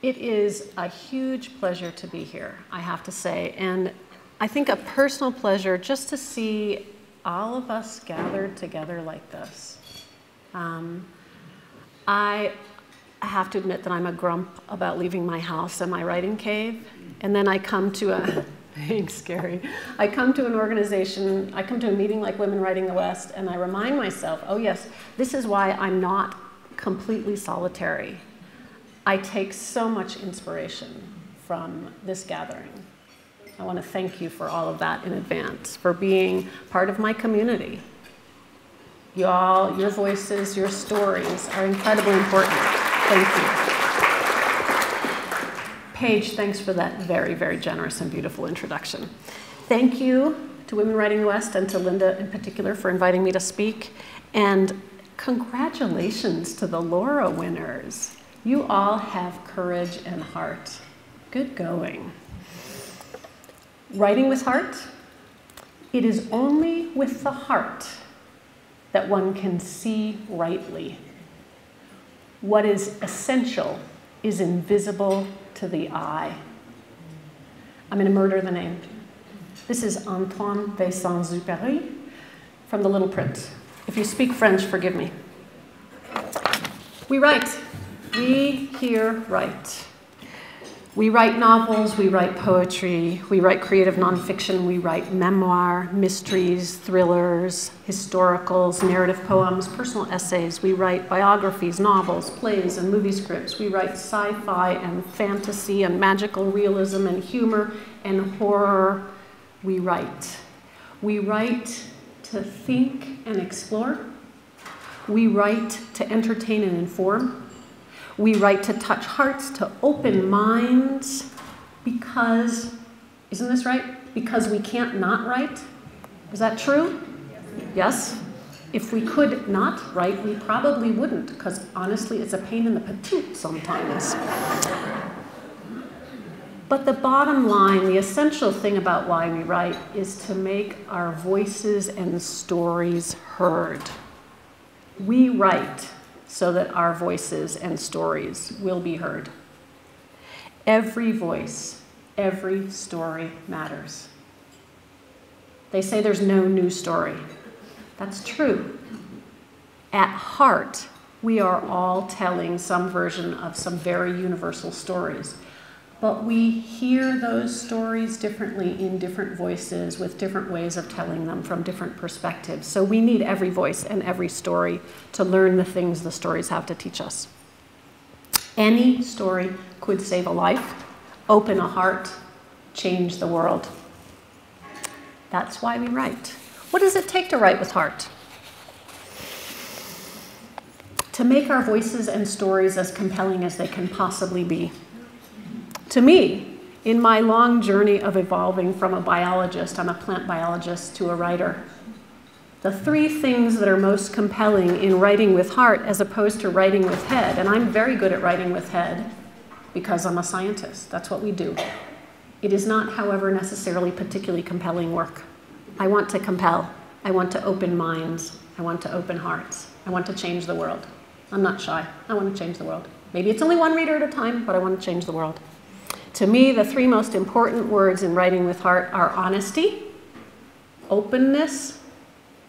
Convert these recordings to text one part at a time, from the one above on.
It is a huge pleasure to be here, I have to say, and I think a personal pleasure just to see all of us gathered together like this. I have to admit that I'm a grump about leaving my house and my writing cave, and then I come to a, thanks, Gary. I come to an organization, I come to a meeting like Women Writing the West, and I remind myself, oh yes, this is why I'm not completely solitary. I take so much inspiration from this gathering. I want to thank you for all of that in advance, for being part of my community. You all, your voices, your stories are incredibly important. Thank you. Paige, thanks for that very, very generous and beautiful introduction. Thank you to Women Writing the West and to Linda in particular for inviting me to speak. And congratulations to the Laura winners. You all have courage and heart. Good going. Writing with heart, it is only with the heart that one can see rightly. What is essential is invisible to the eye. I'm going to murder the name. This is Antoine de Saint-Exupéry from The Little Prince. If you speak French, forgive me. We write. We here write. We write novels, we write poetry, we write creative nonfiction, we write memoir, mysteries, thrillers, historicals, narrative poems, personal essays. We write biographies, novels, plays, and movie scripts. We write sci-fi and fantasy and magical realism and humor and horror. We write. We write to think and explore. We write to entertain and inform. We write to touch hearts, to open minds, because, isn't this right? Because we can't not write. Is that true? Yes? If we could not write, we probably wouldn't, because honestly, it's a pain in the patoot sometimes. But the bottom line, the essential thing about why we write is to make our voices and stories heard. We write so that our voices and stories will be heard. Every voice, every story matters. They say there's no new story. That's true. At heart, we are all telling some version of some very universal stories. But we hear those stories differently in different voices with different ways of telling them from different perspectives. So we need every voice and every story to learn the things the stories have to teach us. Any story could save a life, open a heart, change the world. That's why we write. What does it take to write with heart? To make our voices and stories as compelling as they can possibly be. To me, in my long journey of evolving from a biologist, I'm a plant biologist, to a writer, the three things that are most compelling in writing with heart as opposed to writing with head, and I'm very good at writing with head because I'm a scientist. That's what we do. It is not, however, necessarily particularly compelling work. I want to compel. I want to open minds. I want to open hearts. I want to change the world. I'm not shy. I want to change the world. Maybe it's only one reader at a time, but I want to change the world. To me, the three most important words in writing with heart are honesty, openness,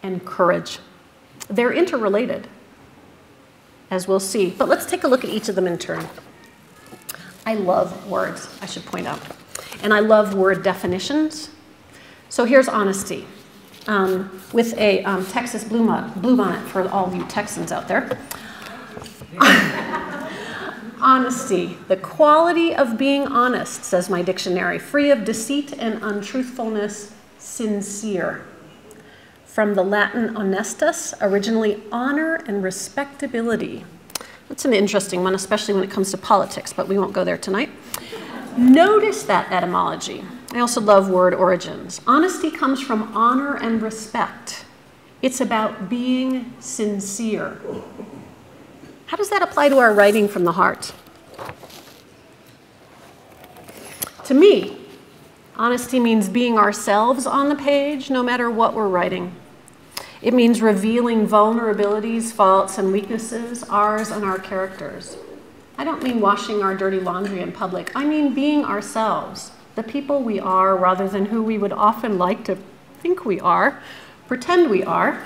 and courage. They're interrelated, as we'll see. But let's take a look at each of them in turn. I love words, I should point out. And I love word definitions. So here's honesty. With a Texas bluebonnet for all of you Texans out there. Honesty, the quality of being honest, says my dictionary, free of deceit and untruthfulness, sincere. From the Latin honestus, originally honor and respectability. That's an interesting one, especially when it comes to politics, but we won't go there tonight. Notice that etymology. I also love word origins. Honesty comes from honor and respect. It's about being sincere. How does that apply to our writing from the heart? To me, honesty means being ourselves on the page, no matter what we're writing. It means revealing vulnerabilities, faults, and weaknesses, ours and our characters. I don't mean washing our dirty laundry in public. I mean being ourselves, the people we are rather than who we would often like to think we are, pretend we are.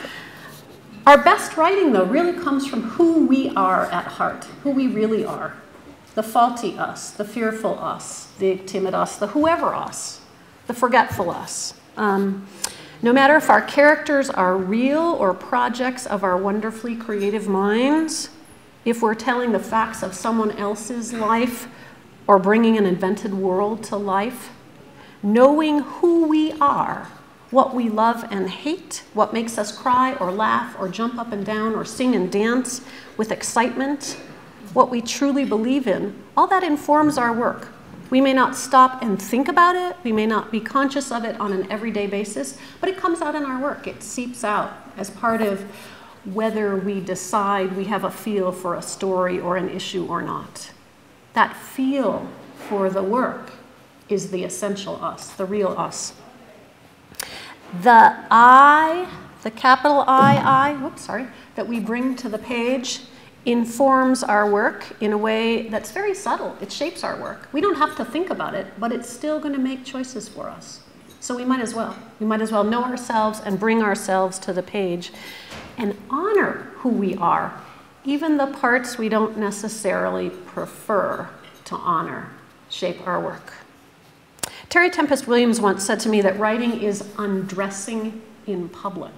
Our best writing, though, really comes from who we are at heart, who we really are. The faulty us, the fearful us, the timid us, the whoever us, the forgetful us. No matter if our characters are real or projects of our wonderfully creative minds, if we're telling the facts of someone else's life or bringing an invented world to life, knowing who we are, what we love and hate, what makes us cry or laugh or jump up and down or sing and dance with excitement, what we truly believe in, all that informs our work. We may not stop and think about it, we may not be conscious of it on an everyday basis, but it comes out in our work. It seeps out as part of whether we decide we have a feel for a story or an issue or not. That feel for the work is the essential us, the real us. The I, the capital I, that we bring to the page informs our work in a way that's very subtle. It shapes our work. We don't have to think about it, but it's still going to make choices for us. So we might as well. We might as well know ourselves and bring ourselves to the page and honor who we are, even the parts we don't necessarily prefer to honor, shape our work. Terry Tempest Williams once said to me that writing is undressing in public.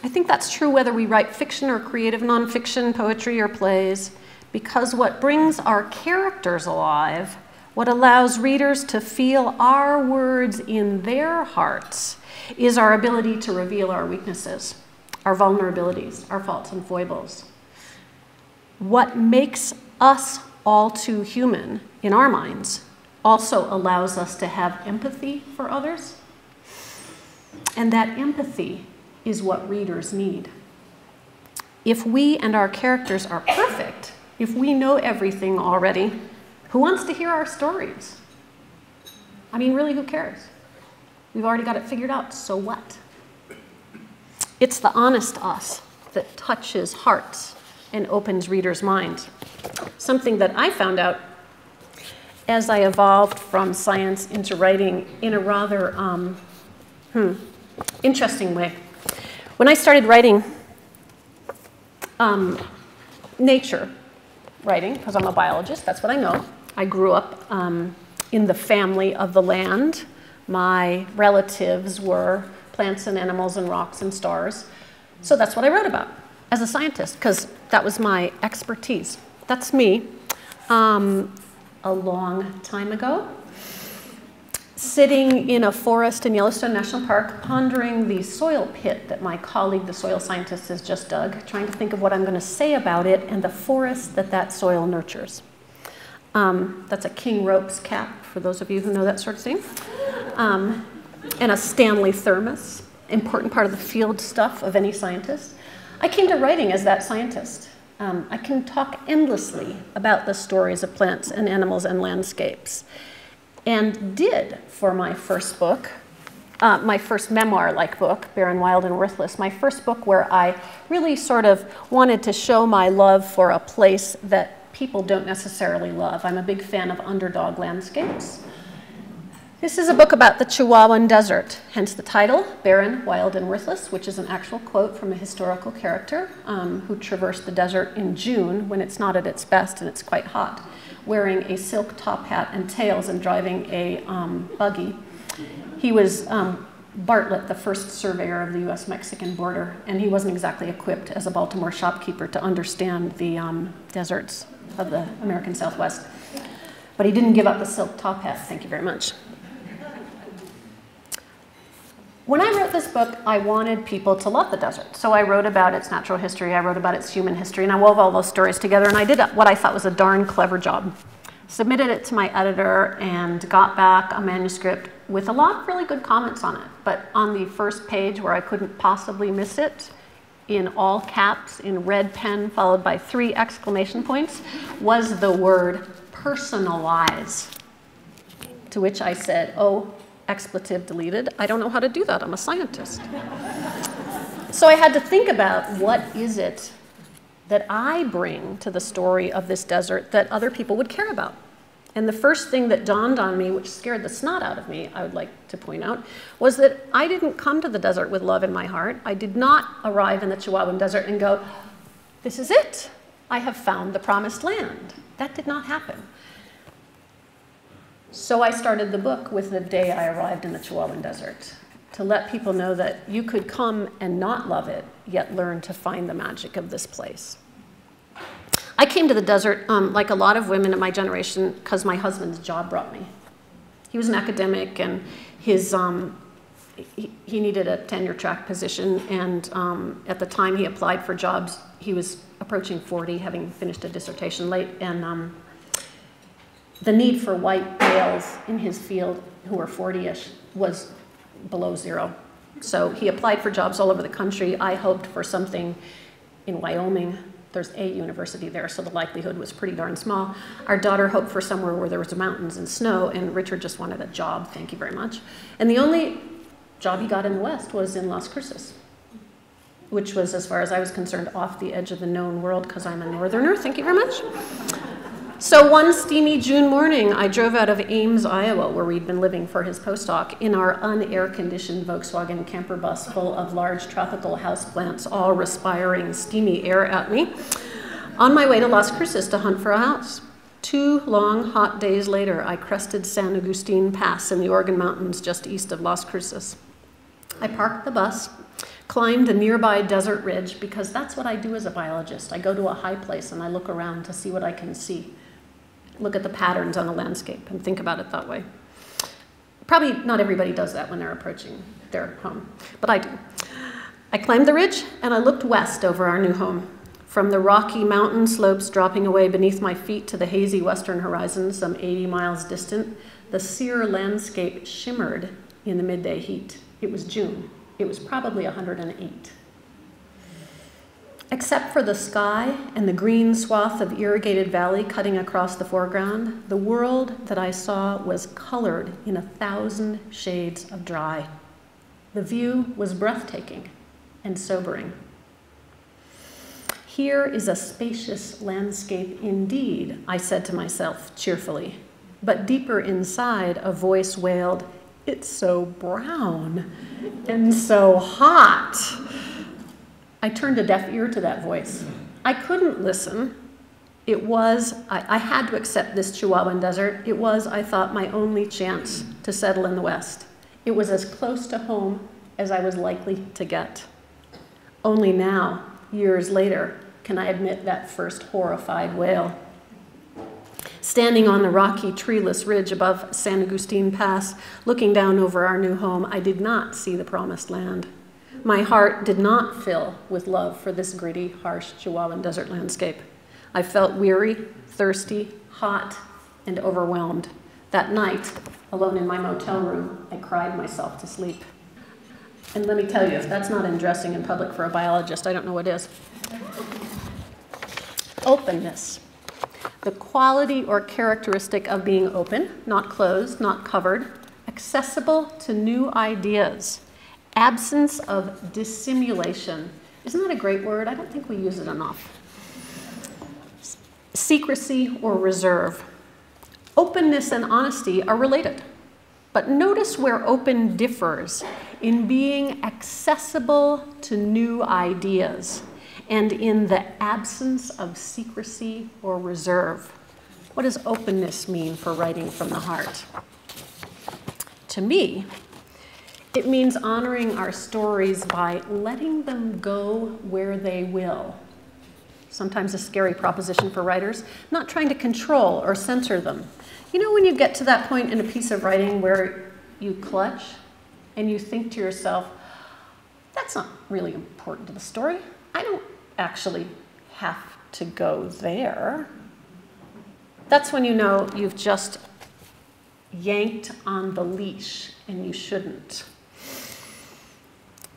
I think that's true whether we write fiction or creative nonfiction, poetry or plays, because what brings our characters alive, what allows readers to feel our words in their hearts, is our ability to reveal our weaknesses, our vulnerabilities, our faults and foibles. What makes us all too human in our minds also allows us to have empathy for others, and that empathy is what readers need. If we and our characters are perfect, if we know everything already, who wants to hear our stories? I mean, really, who cares? We've already got it figured out, so what? It's the honest us that touches hearts and opens readers' minds. Something that I found out as I evolved from science into writing in a rather interesting way. When I started writing nature writing, because I'm a biologist, that's what I know. I grew up in the family of the land. My relatives were plants and animals and rocks and stars. So that's what I wrote about as a scientist, because that was my expertise. That's me a long time ago, sitting in a forest in Yellowstone National Park, pondering the soil pit that my colleague, the soil scientist, has just dug, trying to think of what I'm going to say about it and the forest that that soil nurtures. That's a King Ropes cap, for those of you who know that sort of thing. And a Stanley thermos, important part of the field stuff of any scientist. I came to writing as that scientist. I can talk endlessly about the stories of plants and animals and landscapes, and did for my first book, my first memoir-like book, Barren, Wild, and Worthless, my first book where I really sort of wanted to show my love for a place that people don't necessarily love. I'm a big fan of underdog landscapes. This is a book about the Chihuahuan Desert, hence the title, Barren, Wild, and Worthless, which is an actual quote from a historical character who traversed the desert in June when it's not at its best and it's quite hot, wearing a silk top hat and tails and driving a buggy. He was Bartlett, the first surveyor of the US-Mexican border, and he wasn't exactly equipped as a Baltimore shopkeeper to understand the deserts of the American Southwest. But he didn't give up the silk top hat, thank you very much. When I wrote this book, I wanted people to love the desert. So I wrote about its natural history, I wrote about its human history, and I wove all those stories together, and I did what I thought was a darn clever job. Submitted it to my editor and got back a manuscript with a lot of really good comments on it. But on the first page, where I couldn't possibly miss it, in all caps, in red pen, followed by 3 exclamation points, was the word personalize. To which I said, oh, expletive deleted. I don't know how to do that. I'm a scientist. So I had to think about what is it that I bring to the story of this desert that other people would care about? And the first thing that dawned on me, which scared the snot out of me, I would like to point out, was that I didn't come to the desert with love in my heart. I did not arrive in the Chihuahuan Desert and go, this is it. I have found the promised land. That did not happen. So I started the book with the day I arrived in the Chihuahuan Desert, to let people know that you could come and not love it, yet learn to find the magic of this place. I came to the desert, like a lot of women in my generation, because my husband's job brought me. He was an academic, and he needed a tenure-track position, and at the time he applied for jobs, he was approaching 40, having finished a dissertation late, and the need for white males in his field who were 40-ish was below zero. So he applied for jobs all over the country. I hoped for something in Wyoming. There's a university there, so the likelihood was pretty darn small. Our daughter hoped for somewhere where there was mountains and snow, and Richard just wanted a job, thank you very much. And the only job he got in the West was in Las Cruces, which was, as far as I was concerned, off the edge of the known world, because I'm a northerner, thank you very much. So one steamy June morning, I drove out of Ames, Iowa, where we'd been living for his postdoc, in our unair-conditioned Volkswagen camper bus full of large tropical houseplants, all respiring steamy air at me, on my way to Las Cruces to hunt for a house. 2 long, hot days later, I crested San Agustin Pass in the Oregon Mountains just east of Las Cruces. I parked the bus, climbed a nearby desert ridge, because that's what I do as a biologist. I go to a high place and I look around to see what I can see. Look at the patterns on the landscape and think about it that way. Probably not everybody does that when they're approaching their home, but I do. I climbed the ridge and I looked west over our new home. From the rocky mountain slopes dropping away beneath my feet to the hazy western horizon, some 80 miles distant, the sere landscape shimmered in the midday heat. It was June. It was probably 108. Except for the sky and the green swath of irrigated valley cutting across the foreground, the world that I saw was colored in 1,000 shades of dry. The view was breathtaking and sobering. Here is a spacious landscape indeed, I said to myself cheerfully. But deeper inside, a voice wailed, "It's so brown and so hot." I turned a deaf ear to that voice. I couldn't listen. I had to accept this Chihuahuan desert. It was, I thought, my only chance to settle in the West. It was as close to home as I was likely to get. Only now, years later, can I admit that first horrified wail. Standing on the rocky, treeless ridge above San Agustin Pass, looking down over our new home, I did not see the promised land. My heart did not fill with love for this gritty, harsh Chihuahuan desert landscape. I felt weary, thirsty, hot, and overwhelmed. That night, alone in my motel room, I cried myself to sleep. And let me tell you, if that's not undressing in public for a biologist, I don't know what is. Openness. The quality or characteristic of being open, not closed, not covered, accessible to new ideas. Absence of dissimulation. Isn't that a great word? I don't think we use it enough. Secrecy or reserve. Openness and honesty are related. But notice where open differs in being accessible to new ideas and in the absence of secrecy or reserve. What does openness mean for writing from the heart? To me, it means honoring our stories by letting them go where they will. Sometimes a scary proposition for writers, not trying to control or censor them. You know when you get to that point in a piece of writing where you clutch and you think to yourself, that's not really important to the story. I don't actually have to go there. That's when you know you've just yanked on the leash and you shouldn't.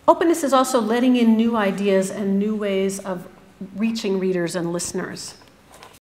Openness is also letting in new ideas and new ways of reaching readers and listeners.